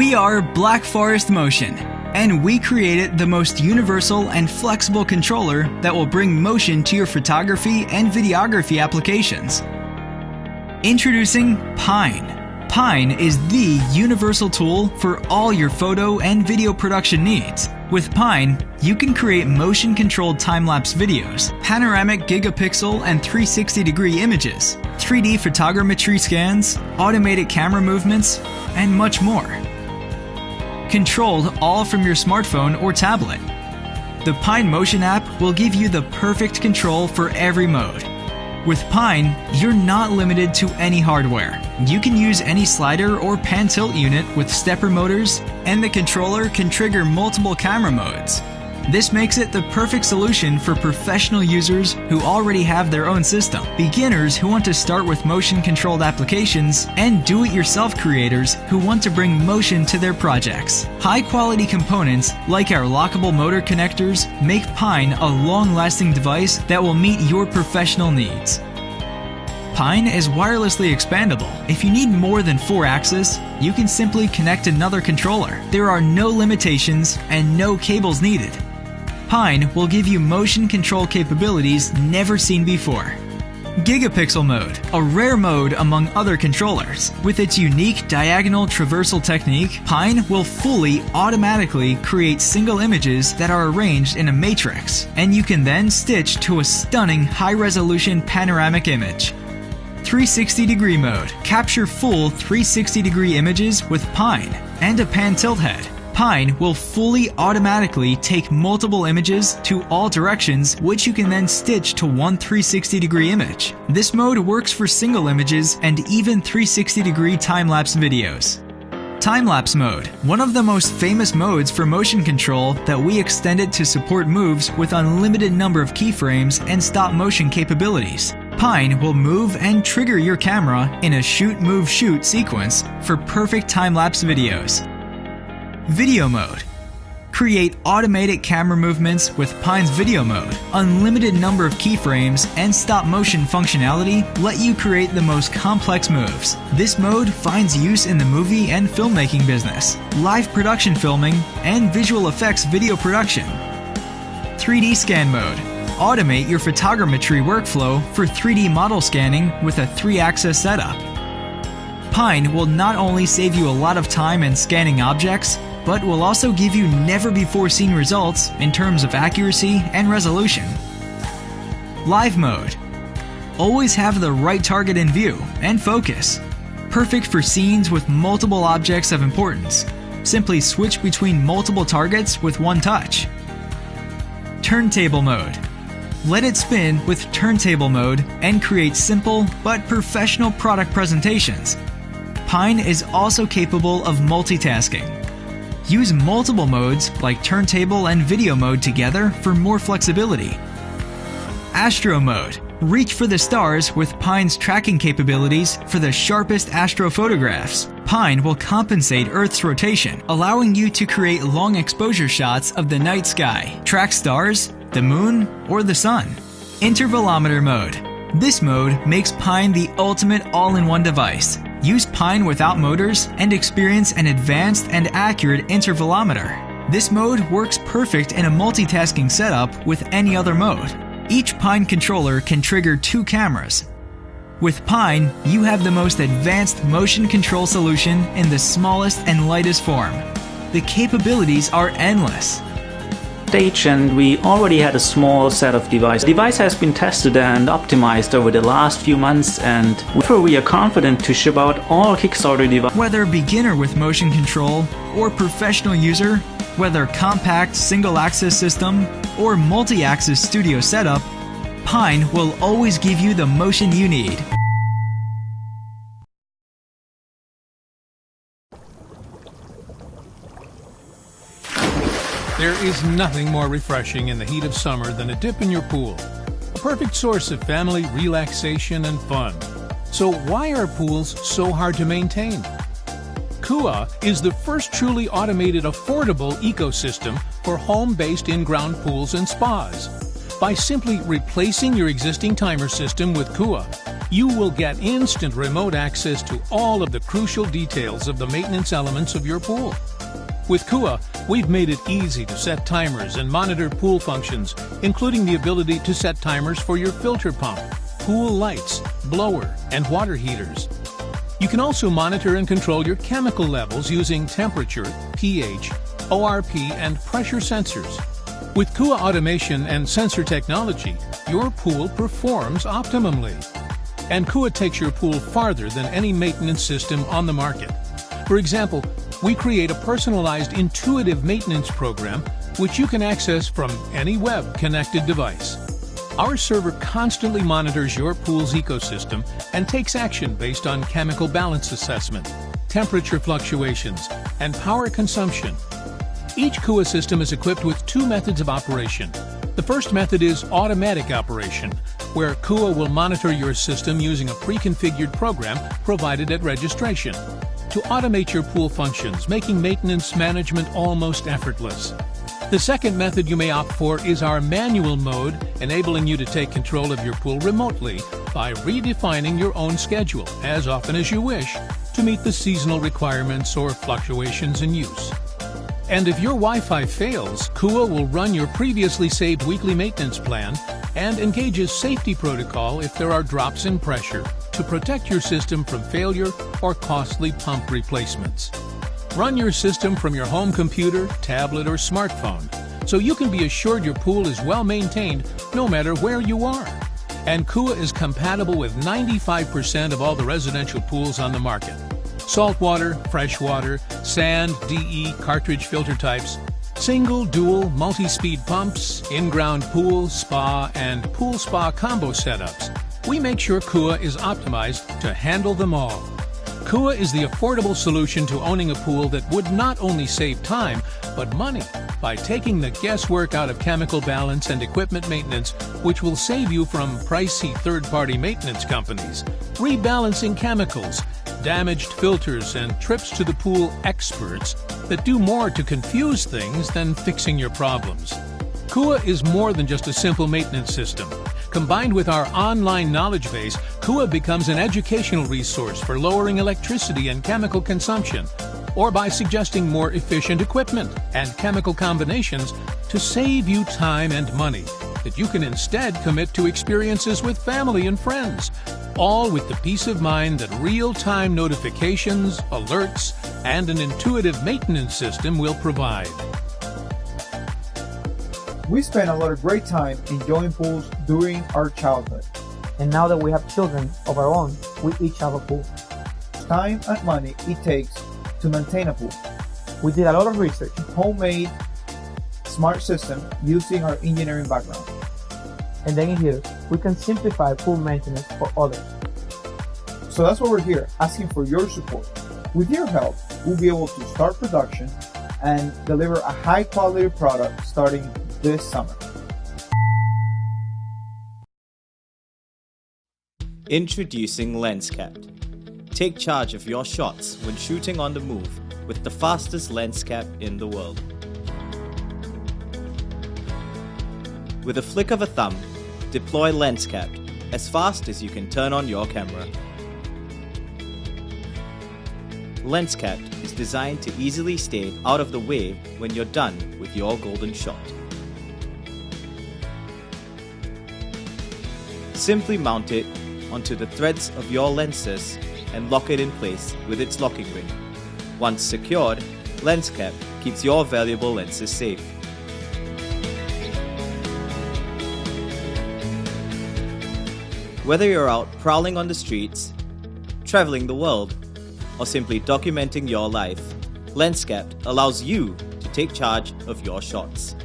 We are Black Forest Motion, and we created the most universal and flexible controller that will bring motion to your photography and videography applications. Introducing Pine. Pine is the universal tool for all your photo and video production needs. With Pine, you can create motion-controlled time-lapse videos, panoramic gigapixel and 360-degree images, 3D photogrammetry scans, automated camera movements, and much more. Controlled all from your smartphone or tablet. The Pine Motion app will give you the perfect control for every mode. With Pine, you're not limited to any hardware. You can use any slider or pan tilt unit with stepper motors, and the controller can trigger multiple camera modes. This makes it the perfect solution for professional users who already have their own system, beginners who want to start with motion-controlled applications, and do-it-yourself creators who want to bring motion to their projects. High-quality components, like our lockable motor connectors, make Pine a long-lasting device that will meet your professional needs. Pine is wirelessly expandable. If you need more than 4 axes, you can simply connect another controller. There are no limitations and no cables needed. Pine will give you motion control capabilities never seen before. Gigapixel mode, a rare mode among other controllers. With its unique diagonal traversal technique, Pine will fully automatically create single images that are arranged in a matrix, and you can then stitch to a stunning high-resolution panoramic image. 360-degree mode, capture full 360-degree images with Pine and a pan tilt head. Pine will fully automatically take multiple images to all directions, which you can then stitch to one 360-degree image. This mode works for single images and even 360-degree time-lapse videos. Time-lapse mode, one of the most famous modes for motion control that we extended to support moves with unlimited number of keyframes and stop-motion capabilities. Pine will move and trigger your camera in a shoot-move-shoot sequence for perfect time-lapse videos. Video mode. Create automated camera movements with Pine's video mode. Unlimited number of keyframes and stop-motion functionality let you create the most complex moves. This mode finds use in the movie and filmmaking business, live production filming, and visual effects video production. 3D scan mode. Automate your photogrammetry workflow for 3D model scanning with a 3-axis setup. Pine will not only save you a lot of time in scanning objects, but will also give you never-before-seen results in terms of accuracy and resolution. Live mode. Always have the right target in view and focus. Perfect for scenes with multiple objects of importance. Simply switch between multiple targets with one touch. Turntable mode. Let it spin with turntable mode and create simple but professional product presentations. Pine is also capable of multitasking. Use multiple modes like turntable and video mode together for more flexibility. Astro mode. Reach for the stars with Pine's tracking capabilities for the sharpest astrophotographs. Pine will compensate Earth's rotation, allowing you to create long exposure shots of the night sky, track stars, the moon, or the sun. Intervalometer mode. This mode makes Pine the ultimate all-in-one device. Use Pine without motors and experience an advanced and accurate intervalometer. This mode works perfect in a multitasking setup with any other mode. Each Pine controller can trigger 2 cameras. With Pine, you have the most advanced motion control solution in the smallest and lightest form. The capabilities are endless. And we already had a small set of devices. The device has been tested and optimized over the last few months, and we are confident to ship out all Kickstarter devices. Whether beginner with motion control or professional user, whether compact single-axis system or multi-axis studio setup, Pine will always give you the motion you need. There is nothing more refreshing in the heat of summer than a dip in your pool. A perfect source of family relaxation and fun. So why are pools so hard to maintain? Kua is the first truly automated, affordable ecosystem for home-based in-ground pools and spas. By simply replacing your existing timer system with Kua, you will get instant remote access to all of the crucial details of the maintenance elements of your pool. With Kua, we've made it easy to set timers and monitor pool functions, including the ability to set timers for your filter pump, pool lights, blower, and water heaters. You can also monitor and control your chemical levels using temperature, pH, ORP, and pressure sensors. With Kua automation and sensor technology, your pool performs optimally. And Kua takes your pool farther than any maintenance system on the market. For example, we create a personalized intuitive maintenance program which you can access from any web-connected device. Our server constantly monitors your pool's ecosystem and takes action based on chemical balance assessment, temperature fluctuations, and power consumption. Each Kua system is equipped with two methods of operation. The first method is automatic operation, where Kua will monitor your system using a pre-configured program provided at registration to automate your pool functions, making maintenance management almost effortless. The second method you may opt for is our manual mode, enabling you to take control of your pool remotely by redefining your own schedule as often as you wish to meet the seasonal requirements or fluctuations in use. And if your Wi-Fi fails, Kua will run your previously saved weekly maintenance plan and engages safety protocol if there are drops in pressure to protect your system from failure or costly pump replacements. Run your system from your home computer, tablet, or smartphone so you can be assured your pool is well maintained no matter where you are. And Kua is compatible with 95% of all the residential pools on the market. Saltwater, freshwater, sand, DE, cartridge filter types, single, dual, multi-speed pumps, in-ground pool, spa, and pool spa combo setups. We make sure Kua is optimized to handle them all. Kua is the affordable solution to owning a pool that would not only save time, but money by taking the guesswork out of chemical balance and equipment maintenance, which will save you from pricey third-party maintenance companies, rebalancing chemicals, damaged filters, and trips to the pool experts that do more to confuse things than fixing your problems. Kua is more than just a simple maintenance system. Combined with our online knowledge base, Kua becomes an educational resource for lowering electricity and chemical consumption, or by suggesting more efficient equipment and chemical combinations to save you time and money that you can instead commit to experiences with family and friends, all with the peace of mind that real-time notifications, alerts, and an intuitive maintenance system will provide. We spent a lot of great time enjoying pools during our childhood. And now that we have children of our own, we each have a pool. Time and money it takes to maintain a pool. We did a lot of research. Homemade smart system using our engineering background. And then in here, we can simplify pool maintenance for others. So that's why we're here, asking for your support. With your help, we'll be able to start production and deliver a high-quality product starting this summer. Introducing LENSCAPT. Take charge of your shots when shooting on the move with the fastest lens cap in the world. With a flick of a thumb, deploy LENSCAPT as fast as you can turn on your camera. LENSCAPT is designed to easily stay out of the way when you're done with your golden shot. Simply mount it onto the threads of your lenses and lock it in place with its locking ring. Once secured, LENSCAPT keeps your valuable lenses safe. Whether you're out prowling on the streets, traveling the world, or simply documenting your life, LENSCAPT allows you to take charge of your shots.